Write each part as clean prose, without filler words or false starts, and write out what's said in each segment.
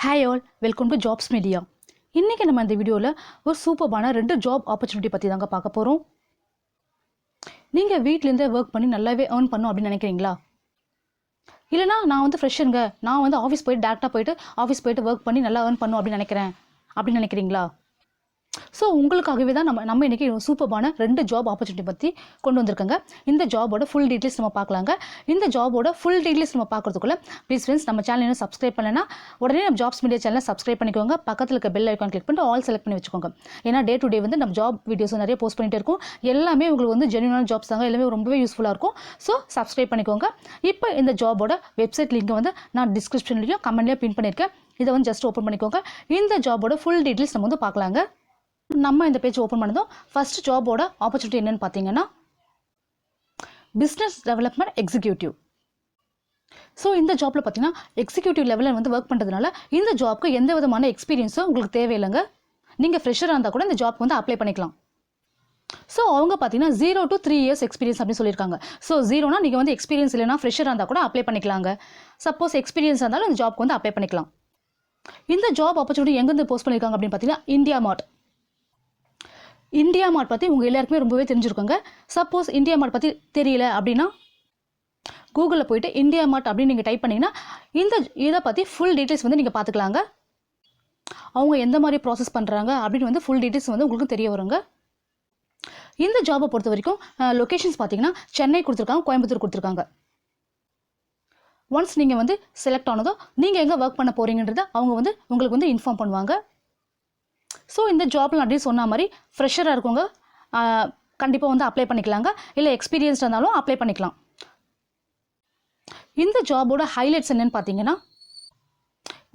Hi all, welcome to jobs media. இன்றைக்கி நம்ம இந்த வீடியோவில் ஒரு சூப்பர்பான 2 ஜாப் ஆப்பர்ச்சுனிட்டி பற்றி தாங்க பார்க்க போகிறோம். நீங்கள் வீட்டிலேருந்தே ஒர்க் பண்ணி நல்லாவே ஏர்ன் பண்ணணும் அப்படின்னு நினைக்கிறீங்களா? இல்லைனா நான் வந்து ஃப்ரெஷருங்க, நான் வந்து ஆஃபீஸ் போய்ட்டு டேரெக்டாக போய்ட்டு ஒர்க் பண்ணி நல்லா ஏர்ன் பண்ணணும் அப்படின்னு நினைக்கிறீங்களா? ஸோ உங்களுக்காகவே தான் நம்ம இன்றைக்கி சூப்பர்பான 2 ஜாப் ஆப்பர்ச்சுனிட்டி பற்றி கொண்டு வந்திருக்கோங்க. இந்த ஜாபோட ஃபுல் டீட்டெயில்ஸ் நம்ம பார்க்கலாங்க. இந்த ஜாபோட ஃபுல் டீட்டெயில்ஸ் நம்ம பார்க்குறதுக்குள்ள ப்ளீஸ் ஃப்ரெண்ட்ஸ், நம்ம சேனல் இன்னும் சப்ஸ்கிரைப் பண்ணலைன்னா உடனே நம்ம ஜாப்ஸ் மீடியா சேனலை சப்ஸ்கிரைப் பண்ணிக்கோங்க. பக்கத்தில் இருக்க பெல் ஐக்கான் கிளிக் பண்ணிட்டு ஆல் செலக்ட் பண்ணி வச்சுக்கோங்க. ஏன்னா டே டு டே வந்து நம்ம ஜாப் வீடியோஸ் நிறைய போஸ்ட் பண்ணிகிட்டே இருக்கும். எல்லாமே உங்களுக்கு வந்து ஜென்யூனான ஜாப்ஸ் தாங்க, எல்லாமே ரொம்பவே யூஸ்ஃபுல்லாக இருக்கும். ஸோ சப்ஸ்கிரைப் பண்ணிக்கோங்க. இப்போ இந்த ஜாபோட வெப்சைட் லிங்க் வந்து நான் டிஸ்கிரிப்ஷன்லையும் கமெண்ட்லேயும் பின் பண்ணியிருக்கேன். இதை வந்து ஜஸ்ட் ஓப்பன் பண்ணிக்கோங்க. இந்த ஜாபோட ஃபுல் டீட்டெயில்ஸ் நம்ம வந்து பார்க்கலாங்க. நம்ம இந்த பேஜ் ஓப்பன் பண்ணதும் ஃபர்ஸ்ட் ஜாபோட ஆப்பர்ச்சுனிட்டி என்னன்னு பார்த்தீங்கன்னா பிஸ்னஸ் டெவலப்மெண்ட் எக்ஸிக்யூட்டிவ். ஸோ இந்த ஜாப்பில் பார்த்தீங்கன்னா எக்ஸிக்யூட்டிவ் லெவலில் வந்து ஒர்க் பண்ணுறதுனால இந்த ஜாப்க்கு எந்த விதமான எக்ஸ்பீரியன்ஸும் உங்களுக்கு தேவையில்லைங்க. நீங்கள் ஃப்ரெஷராக இருந்தால் கூட இந்த ஜாப்க்கு வந்து அப்ளை பண்ணிக்கலாம். ஸோ அவங்க பார்த்தீங்கன்னா 0 to 3 years எக்ஸ்பீரியன்ஸ் அப்படின்னு சொல்லியிருக்காங்க. ஸோ 0னா நீங்கள் வந்து எக்ஸ்பீரியன்ஸ் இல்லைனா ஃப்ரெஷராக இருந்தால் கூட அப்ளை பண்ணிக்கலாங்க. சப்போஸ் எக்ஸ்பீரியன்ஸ் இருந்தாலும் இந்த ஜாப்க்கு வந்து அப்ளை பண்ணிக்கலாம். இந்த ஜாப் ஆப்பர்ச்சுனிட்டி எங்கேருந்து போஸ்ட் பண்ணியிருக்காங்க அப்படின்னு பார்த்தீங்கன்னா இந்தியா மார்ட் பற்றி உங்கள் எல்லாருக்குமே ரொம்பவே தெரிஞ்சிருக்கோங்க. சப்போஸ் இந்தியா மார்ட் பற்றி தெரியல அப்படின்னா கூகுளில் போய்ட்டு இந்தியா மார்ட் அப்படின்னு நீங்கள் டைப் பண்ணிங்கன்னா இதை பற்றி ஃபுல் டீட்டெயில்ஸ் வந்து நீங்கள் பார்த்துக்கலாங்க. அவங்க எந்த மாதிரி ப்ராசஸ் பண்ணுறாங்க அப்படின்னு வந்து ஃபுல் டீட்டெயில்ஸ் வந்து உங்களுக்கு தெரிய வருங்க. இந்த ஜாபை பொறுத்த வரைக்கும் லொக்கேஷன்ஸ் பார்த்தீங்கன்னா சென்னை கொடுத்துருக்காங்க, கோயம்புத்தூர் கொடுத்துருக்காங்க. ஒன்ஸ் நீங்கள் வந்து செலக்ட் ஆனதோ நீங்கள் எங்கே ஒர்க் பண்ண போகிறீங்கன்றத அவங்க வந்து உங்களுக்கு வந்து இன்ஃபார்ம் பண்ணுவாங்க. ஸோ இந்த ஜாப்பில் அப்படி சொன்ன மாதிரி ஃப்ரெஷராக இருக்கவங்க கண்டிப்பாக வந்து அப்ளை பண்ணிக்கலாங்க. இல்லை எக்ஸ்பீரியன்ஸ் இருந்தாலும் அப்ளை பண்ணிக்கலாம். இந்த ஜாபோட ஹைலைட்ஸ் என்னென்னு பார்த்தீங்கன்னா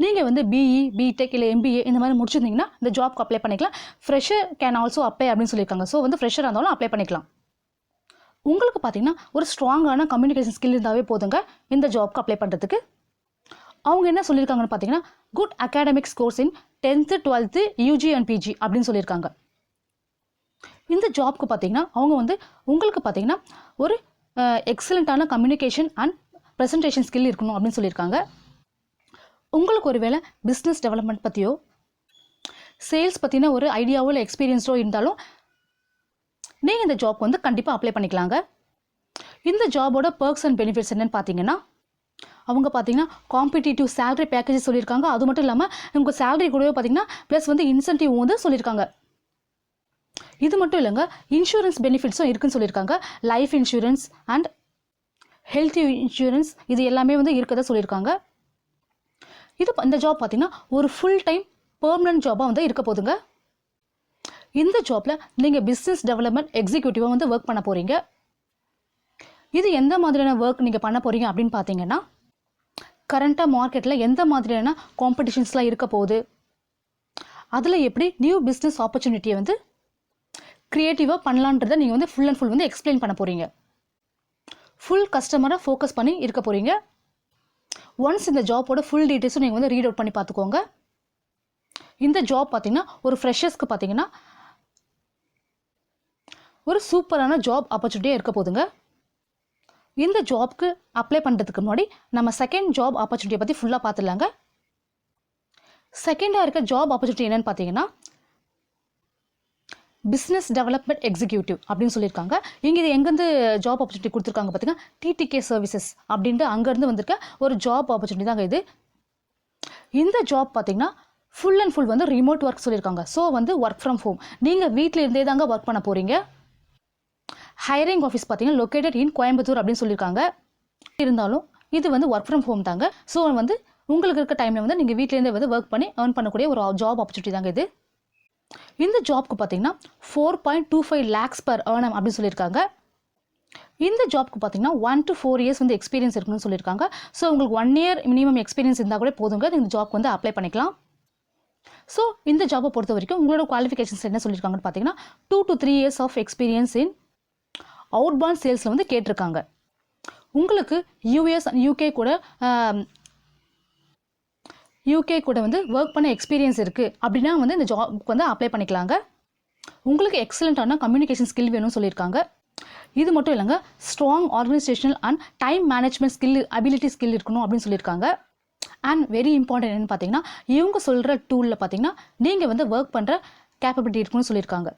நீங்கள் வந்து பிஇ, பிடெக் இல்லை எம்பிஏ இந்த மாதிரி முடிச்சிருந்தீங்கன்னா இந்த ஜாப்க்கு அப்ளை பண்ணிக்கலாம். ஃப்ரெஷர் கேன் ஆல்சோ அப்ளை அப்படின்னு சொல்லியிருக்காங்க. ஸோ வந்து ஃப்ரெஷராக இருந்தாலும் அப்ளை பண்ணிக்கலாம். உங்களுக்கு பார்த்தீங்கன்னா ஒரு ஸ்ட்ராங்கான கம்யூனிகேஷன் ஸ்கில் இருந்தாவே போதுங்க இந்த ஜாப்க்கு அப்ளை பண்ணுறதுக்கு. அவங்க என்ன சொல்லியிருக்காங்கன்னு பார்த்தீங்கன்னா good academic scores in 10th 12th UG and PG அப்படின்னு சொல்லியிருக்காங்க. இந்த ஜாப்க்கு பார்த்தீங்கன்னா அவங்க வந்து உங்களுக்கு பார்த்தீங்கன்னா ஒரு எக்ஸலண்ட்டான கம்யூனிகேஷன் அண்ட் ப்ரெசன்டேஷன் ஸ்கில் இருக்கணும் அப்படின்னு சொல்லியிருக்காங்க. உங்களுக்கு ஒரு வேளை பிஸ்னஸ் டெவலப்மெண்ட் பற்றியோ சேல்ஸ் பற்றின ஒரு ஐடியாவோ இல்லை எக்ஸ்பீரியன்ஸோ இருந்தாலும் நீங்கள் இந்த ஜாப் வந்து கண்டிப்பாக அப்ளை பண்ணிக்கலாங்க. இந்த ஜாபோட பர்க்ஸ் அண்ட் பெனிஃபிட்ஸ் என்னன்னு பார்த்தீங்கன்னா அவங்க பார்த்தீங்கன்னா காம்படிட்டிவ் சேலரி பேக்கேஜஸ் சொல்லியிருக்காங்க. அது மட்டும் இல்லாமல் உங்கள் சேலரி கூடவே பார்த்தீங்கன்னா ப்ளஸ் வந்து இன்சென்டிவ் வந்து சொல்லியிருக்காங்க. இது மட்டும் இல்லைங்க, இன்சூரன்ஸ் பெனிஃபிட்ஸும் இருக்குன்னு சொல்லியிருக்காங்க. Life insurance and health insurance இது எல்லாமே வந்து இருக்கதான் சொல்லியிருக்காங்க. இந்த ஜாப் பார்த்தீங்கன்னா ஒரு ஃபுல் டைம் பெர்மனன்ட் ஜாபாக வந்து இருக்க போதுங்க. இந்த ஜாப்பில் நீங்கள் பிஸ்னஸ் டெவலப்மெண்ட் எக்ஸிக்யூட்டிவாக வந்து ஒர்க் பண்ண போகிறீங்க. இது எந்த மாதிரியான ஒர்க் நீங்கள் பண்ண போகிறீங்க அப்படின்னு பார்த்தீங்கன்னா கரண்ட்டாக மார்க்கெட்டில் எந்த மாதிரியான காம்படிஷன்ஸ்லாம் இருக்க போகுது, அதில் எப்படி நியூ பிஸ்னஸ் ஆப்பர்ச்சுனிட்டியை வந்து க்ரியேட்டிவாக பண்ணலான்றதை நீங்கள் வந்து ஃபுல் அண்ட் ஃபுல் வந்து எக்ஸ்பிளைன் பண்ண போகிறீங்க. ஃபுல் கஸ்டமரை ஃபோக்கஸ் பண்ணி இருக்க போகிறீங்க. ஒன்ஸ் இந்த ஜாப்போட ஃபுல் டீட்டெயில்ஸும் நீங்கள் வந்து ரீட் அவுட் பண்ணி பார்த்துக்கோங்க. இந்த ஜாப் பார்த்தீங்கன்னா ஒரு ஃப்ரெஷர்ஸ்க்கு பார்த்தீங்கன்னா ஒரு சூப்பரான ஜாப் ஆப்பர்ச்சுனிட்டியாக இருக்க போதுங்க. இந்த ஜாப்க்கு அப்ளை பண்ணுறதுக்கு முன்னாடி நம்ம செகண்ட் ஜாப் ஆப்பர்ச்சுனிட்டியை பற்றி ஃபுல்லாக பார்த்துடலாங்க. செகண்டாக இருக்க ஜாப் ஆப்பர்ச்சுனிட்டி என்னென்னு பார்த்தீங்கன்னா பிஸ்னஸ் டெவலப்மெண்ட் எக்ஸிக்யூட்டிவ் அப்படின்னு சொல்லியிருக்காங்க. இங்கே இது எங்கேருந்து ஜாப் ஆப்பர்ச்சுனிட்டி கொடுத்துருக்காங்க பார்த்தீங்கன்னா டிடிகே சர்வீசஸ் அப்படின்ட்டு அங்கேருந்து வந்திருக்க ஒரு ஜாப் ஆப்பர்ச்சுனிட்டி தாங்க இது. இந்த ஜாப் பார்த்தீங்கன்னா ஃபுல் அண்ட் ஃபுல் வந்து ரிமோட் ஒர்க் சொல்லியிருக்காங்க. ஸோ வந்து ஒர்க் ஃப்ரம் ஹோம், நீங்கள் வீட்டில் இருந்தே தாங்க ஒர்க் பண்ண போகிறீங்க. ஹையரிங் ஆஃபீஸ் பார்த்தீங்கன்னா லொக்கேட்டட் இன் கோயம்புத்தூர் அப்படின்னு சொல்லியிருக்காங்க. இருந்தாலும் இது வந்து ஒர்க் ஃப்ரம் ஹோம் தாங்க. ஸோ வந்து உங்களுக்கு இருக்க டைமில் வந்து நீங்கள் வீட்டிலேருந்தே வந்து ஒர்க் பண்ணி ஏர்ன் பண்ணக்கூடிய ஒரு ஜாப் ஆப்பர்ச்சுனிட்டி தாங்க இது. இந்த ஜாப்க்கு பார்த்தீங்கன்னா 4.25 lakhs per annum அப்படின்னு சொல்லியிருக்காங்க. இந்த ஜாப்க்கு பார்த்தீங்கன்னா 1 to 4 years வந்து எக்ஸ்பீரியன்ஸ் இருக்குன்னு சொல்லியிருக்காங்க. ஸோ உங்களுக்கு 1 year மினிமம் எக்ஸ்பீரியன்ஸ் இருந்தால் கூட போதுங்க இந்த ஜாப்க்கு வந்து அப்ளை பண்ணிக்கலாம். ஸோ இந்த ஜாப்பை பொறுத்த வரைக்கும் உங்களோட குவாலிஃபிகேஷன்ஸ் என்ன சொல்லியிருக்காங்கன்னு பார்த்தீங்கன்னா 2 to 3 years of experience in outbound சேல்ஸில் வந்து கேட்டிருக்காங்க. உங்களுக்கு யூஎஸ் யூகே கூட வந்து ஒர்க் பண்ண எக்ஸ்பீரியன்ஸ் இருக்குது அப்படின்னா வந்து இந்த ஜாப்க்கு வந்து அப்ளை பண்ணிக்கலாங்க. உங்களுக்கு எக்ஸலண்ட்டான கம்யூனிகேஷன் ஸ்கில் வேணும்னு சொல்லியிருக்காங்க. இது மட்டும் இல்லைங்க, strong organisational and time management ability skill இருக்கணும் அப்படின்னு சொல்லியிருக்காங்க. அண்ட் வெரி இம்பார்ட்டன்ட் என்னென்னு பார்த்தீங்கன்னா, இவங்க சொல்கிற டூலில் பார்த்தீங்கன்னா நீங்கள் வந்து ஒர்க் பண்ணுற கேப்பபிலிட்டி இருக்குன்னு சொல்லியிருக்காங்க.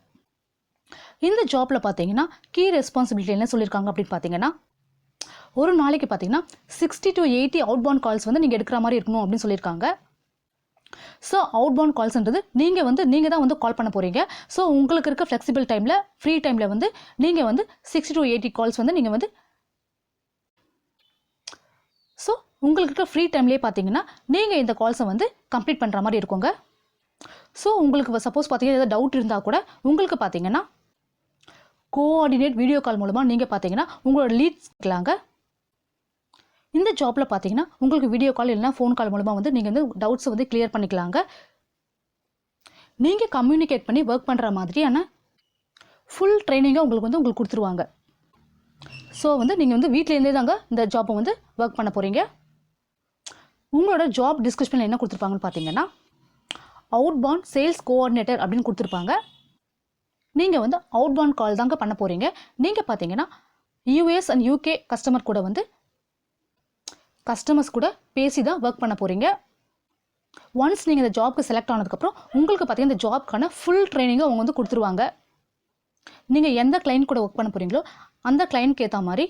இந்த ஜாப்பில் பார்த்தீங்கன்னா கீ ரெஸ்பான்சிபிலிட்டி என்ன சொல்லியிருக்காங்க அப்படின்னு பார்த்தீங்கன்னா, ஒரு நாளைக்கு பார்த்தீங்கன்னா 60 to 80 அவுட்பவுண்ட் கால்ஸ் வந்து நீங்கள் எடுக்கிற மாதிரி இருக்கணும் அப்படின்னு சொல்லியிருக்காங்க. ஸோ அவுட்பவுண்ட் கால்ஸ்ன்றது நீங்கள் தான் வந்து கால் பண்ண போகிறீங்க. ஸோ உங்களுக்கு இருக்க ஃப்ளெக்சிபிள் டைமில், ஃப்ரீ டைமில் வந்து நீங்கள் வந்து 60 to 80 கால்ஸ் வந்து நீங்கள் வந்து ஸோ உங்களுக்கு இருக்க ஃப்ரீ டைம்லேயே பார்த்தீங்கன்னா நீங்கள் இந்த கால்ஸை வந்து கம்ப்ளீட் பண்ணுற மாதிரி இருக்குங்க. ஸோ உங்களுக்கு சப்போஸ் பார்த்தீங்கன்னா ஏதாவது டவுட் இருந்தால் கூட உங்களுக்கு பார்த்தீங்கன்னா கோஆர்டினேட் வீடியோ கால் மூலமாக நீங்கள் பார்த்தீங்கன்னா உங்களோட லீட்ஸ் இருக்கலாங்க. இந்த ஜாப்பில் பார்த்தீங்கன்னா உங்களுக்கு வீடியோ கால் இல்லைனா ஃபோன் கால் மூலமாக வந்து நீங்கள் வந்து டவுட்ஸை வந்து கிளியர் பண்ணிக்கலாங்க. நீங்கள் கம்யூனிகேட் பண்ணி ஒர்க் பண்ணுற மாதிரியான ஃபுல் ட்ரைனிங்காக உங்களுக்கு கொடுத்துருவாங்க. ஸோ வந்து நீங்கள் வந்து வீட்டிலேருந்தே தாங்க இந்த ஜாப்பை வந்து ஒர்க் பண்ண போகிறீங்க. உங்களோட ஜாப் டிஸ்கிரிப்ஷனில் என்ன கொடுத்துருப்பாங்கன்னு பார்த்தீங்கன்னா, அவுட்பவுண்ட் சேல்ஸ் கோஆர்டினேட்டர் அப்படின்னு கொடுத்துருப்பாங்க. நீங்கள் வந்து அவுட்பவுண்ட் கால் தாங்க பண்ண போகிறீங்க. நீங்கள் பார்த்தீங்கன்னா யூஎஸ் அண்ட் யூகே கஸ்டமர்ஸ் கூட பேசி தான் ஒர்க் பண்ண போகிறீங்க. ஒன்ஸ் நீங்கள் இந்த ஜாப்க்கு செலக்ட் ஆனதுக்கப்புறம் உங்களுக்கு பார்த்தீங்கன்னா இந்த ஜாப்க்கான ஃபுல் ட்ரைனிங்கை அவங்க வந்து கொடுத்துருவாங்க. நீங்கள் எந்த கிளைண்ட் கூட ஒர்க் பண்ண போகிறீங்களோ அந்த கிளைண்ட்க்கு ஏற்ற மாதிரி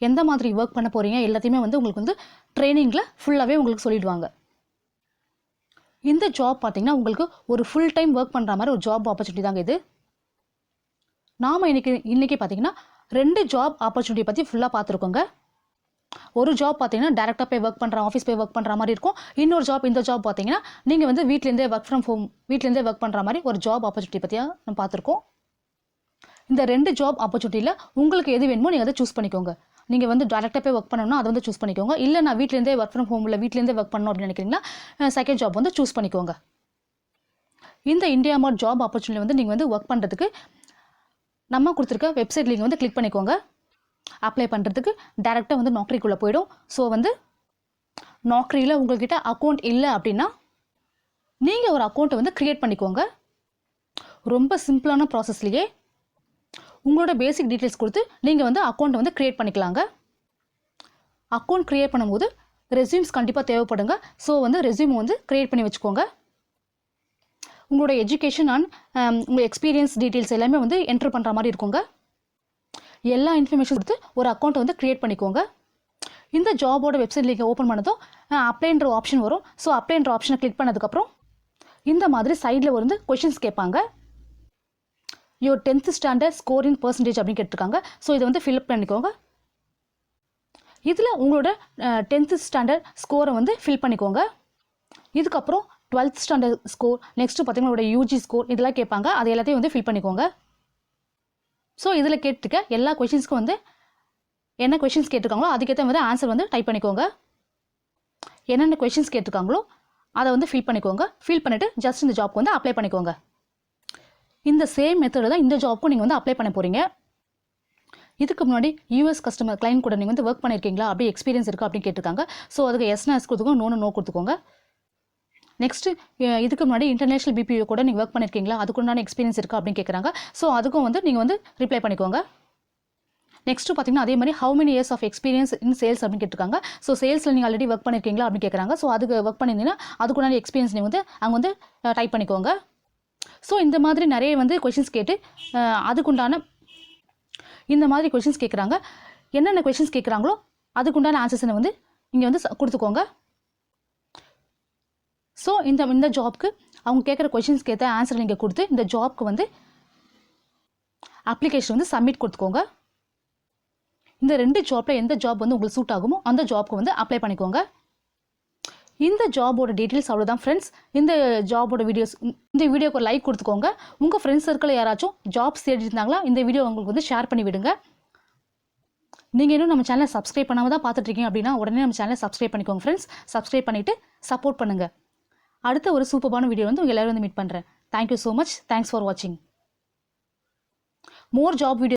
எந்த மாதிரி ஒர்க் பண்ண போகிறீங்க எல்லாத்தையுமே வந்து உங்களுக்கு வந்து ட்ரைனிங்கில் ஃபுல்லாகவே உங்களுக்கு சொல்லிடுவாங்க. இந்த ஜாப் பார்த்தீங்கன்னா உங்களுக்கு ஒரு ஃபுல் டைம் ஒர்க் பண்ணுற மாதிரி ஒரு ஜாப் ஆப்பர்ச்சுனிட்டி தாங்க இது. நாம் இன்றைக்கி பார்த்தீங்கன்னா 2 ஜாப் ஆப்பர்ச்சுனிட்டி பற்றி ஃபுல்லாக பார்த்துருக்கோங்க. ஒரு ஜாப் பார்த்தீங்கன்னா டேரெக்டாக போய் ஒர்க் பண்ணுற ஆஃபீஸ் போய் ஒர்க் பண்ணுற மாதிரி இருக்கும். இன்னொரு ஜாப், இந்த ஜாப் பார்த்தீங்கன்னா நீங்கள் வந்து வீட்டிலேருந்தே ஒர்க் ஃப்ரம் ஹோம், வீட்டிலேருந்தே ஒர்க் பண்ணுற மாதிரி ஒரு ஜாப் ஆப்பர்ச்சுனிட்டி பற்றியாக நம்ம பார்த்துருக்கோம். இந்த 2 ஜாப் ஆப்பர்ச்சுனிட்டியில் உங்களுக்கு எது வேணுமோ நீங்கள் அதை சூஸ் பண்ணிக்கோங்க. நீங்கள் வந்து டேரெக்டாக போய் ஒர்க் பண்ணணும்னா அதை வந்து சூஸ் பண்ணிக்கோங்க. இல்லை நான் வீட்டிலேருந்தே ஒர்க் ஃப்ரம் ஹோம் இல்லை வீட்டிலேருந்தே ஒர்க் பண்ணணும் அப்படின்னு நினைக்கிறீங்கன்னா செகண்ட் ஜாப் வந்து சூஸ் பண்ணிக்கோங்க. இந்த இந்தியா மார்ட் ஜாப் ஆப்பர்ச்சுனிட்டி வந்து நீங்கள் வந்து ஒர்க் பண்ணுறதுக்கு நம்ம கொடுத்துருக்க வெப்சைட் லிங்க் வந்து கிளிக் பண்ணிக்கோங்க. அப்ளை பண்ணுறதுக்கு டேரெக்டாக வந்து நாக்ரிக்குள்ளே போயிடும். ஸோ வந்து நாக்ரியில் உங்கள்கிட்ட அக்கௌண்ட் இல்லை அப்படின்னா நீங்கள் ஒரு அக்கௌண்ட்டை வந்து க்ரியேட் பண்ணிக்கோங்க. ரொம்ப சிம்பிளான ப்ராசஸ்லேயே உங்களோட பேசிக் டீட்டெயில்ஸ் கொடுத்து நீங்கள் வந்து அக்கௌண்ட்டை வந்து க்ரியேட் பண்ணிக்கலாங்க. அக்கௌண்ட் க்ரியேட் பண்ணும்போது ரெஸ்யூம்ஸ் கண்டிப்பாக தேவைப்படுங்க. ஸோ வந்து ரெஸ்யூம் வந்து க்ரியேட் பண்ணி வச்சுக்கோங்க. உங்களோட எஜுகேஷன் அண்ட் உங்கள் எக்ஸ்பீரியன்ஸ் டீட்டெயில்ஸ் எல்லாமே வந்து என்ட்ரு பண்ணுற மாதிரி இருக்குங்க. எல்லா இன்ஃபர்மேஷன் கொடுத்து ஒரு அக்கௌண்ட்டை வந்து க்ரியேட் பண்ணிக்கோங்க. இந்த ஜாபோட வெப்சைட் லிங்கை ஓப்பன் பண்ணதும் அப்ளைன்ற ஆப்ஷன் வரும். ஸோ அப்ளைன்ற ஆப்ஷனை கிளிக் பண்ணதுக்கப்புறம் இந்த மாதிரி சைடில் வந்து கொஷின்ஸ் கேட்பாங்க. Your 10th standard score in percentage அப்படின்னு கேட்டிருக்காங்க. ஸோ இதை வந்து ஃபில்அப் பண்ணிக்கோங்க. இதில் உங்களோட 10th ஸ்டாண்டர்ட் ஸ்கோரை வந்து ஃபில் பண்ணிக்கோங்க. இதுக்கப்புறம் 12th ஸ்டாண்டர்ட் ஸ்கோர், நெக்ஸ்ட்டு பார்த்தீங்கன்னா உங்களோட யூஜி ஸ்கோர் இதெல்லாம் கேட்பாங்க. அது எல்லாத்தையும் வந்து ஃபில் பண்ணிக்கோங்க. ஸோ இதில் கேட்டுக்க எல்லா கொஷின்ஸ்க்கும் வந்து என்ன கொஷின்ஸ் கேட்டிருக்காங்களோ அதுக்கேற்ற மாதிரி ஆன்சர் வந்து டைப் பண்ணிக்கோங்க. என்னென்ன கொஷின்ஸ் கேட்டிருக்காங்களோ அதை வந்து ஃபில் பண்ணிக்கோங்க. ஃபில் பண்ணிவிட்டு ஜஸ்ட் இந்த ஜாப்க்கு வந்து அப்ளை பண்ணிக்கோங்க. இந்த சேம் மெத்தடில் தான் இந்த ஜாப்க்கும் நீங்கள் வந்து அப்ளை பண்ண போகிறீங்க. இதுக்கு முன்னாடி யூஎஸ் கஸ்டமர் கிளைண்ட் கூட நீங்கள் வந்து ஒர்க் பண்ணியிருக்கீங்களா, அப்படி எக்ஸ்பீரியன்ஸ் இருக்கா அப்படின்னு கேட்டிருக்காங்க. ஸோ அதுக்கு எஸ்னா எஸ் கொடுத்துக்கோங்க, நோ கொடுத்துக்கோங்க. நெக்ஸ்ட்டு இதுக்கு முன்னாடி இன்டர்நேஷனல் பிபிஓ கூட நீங்கள் ஒர்க் பண்ணியிருக்கீங்களா, அதுக்குண்டான எக்ஸ்பீரியன்ஸ் இருக்கா அப்படின்னு கேட்குறாங்க. ஸோ அதுக்கும் வந்து நீங்கள் வந்து ரிப்ளை பண்ணிக்கோங்க. நெக்ஸ்ட்டு பார்த்தீங்கன்னா அதே மாதிரி how many years of experience in sales அப்படின்னு கேட்டிருக்காங்க. ஸோ சேல்ஸில் நீங்கள் ஆல்ரெடி ஒர்க் பண்ணியிருக்கீங்களா அப்படின்னு கேட்குறாங்க. ஸோ அதுக்கு ஒர்க் பண்ணியிருந்தீங்கன்னா அதுக்குண்டான எக்ஸ்பீரியன்ஸ் நீங்கள் வந்து அங்கே வந்து டைப் பண்ணிக்கோங்க. ஸோ இந்த மாதிரி நிறைய வந்து கொஷின்ஸ் கேட்டு அதுக்குண்டான இந்த மாதிரி கொஷின்ஸ் கேட்குறாங்க. என்னென்ன கொஷின்ஸ் கேட்குறாங்களோ அதுக்குண்டான ஆன்சர்ஸை வந்து இங்கே வந்து கொடுத்துக்கோங்க. ஸோ இந்த ஜாப்க்கு அவங்க கேட்குற கொஷின்ஸ்க்கு ஏற்ற ஆன்சர் நீங்கள் கொடுத்து இந்த ஜாப்க்கு வந்து அப்ளிகேஷன் வந்து சப்மிட் கொடுத்துக்கோங்க. இந்த 2 ஜாப்பில் எந்த ஜாப் வந்து உங்களுக்கு சூட் ஆகுமோ அந்த ஜாப்க்கு வந்து அப்ளை பண்ணிக்கோங்க. இந்த ஜாபோட டீட்டெயில்ஸ் அவ்வளோதான் ஃப்ரெண்ட்ஸ். இந்த ஜாபோட இந்த வீடியோக்கு ஒரு லைக் கொடுத்துக்கோங்க. உங்கள் ஃப்ரெண்ட்ஸ் சர்க்கிளில் யாராச்சும் ஜாப்ஸ் தேடி இருந்தாங்களா இந்த வீடியோ உங்களுக்கு வந்து ஷேர் பண்ணி விடுங்க. நீங்கள் இன்னும் நம்ம சேனலை சப்ஸ்கிரைப் பண்ணாமல் தான் பார்த்துட்ருக்கீங்க அப்படின்னா உடனே நம்ம சேனலை சப்ஸ்கிரைப் பண்ணிக்கோங்க ஃப்ரெண்ட்ஸ். சப்ஸ்கிரைப் பண்ணிவிட்டு சப்போர்ட் பண்ணுங்கள். அடுத்த ஒரு சூப்பரான வீடியோ வந்து உங்கள் எல்லோரும் வந்து மீட் பண்ணுறேன். Thank you so much. Thanks for வாட்சிங். மோர் ஜாப் வீடியோ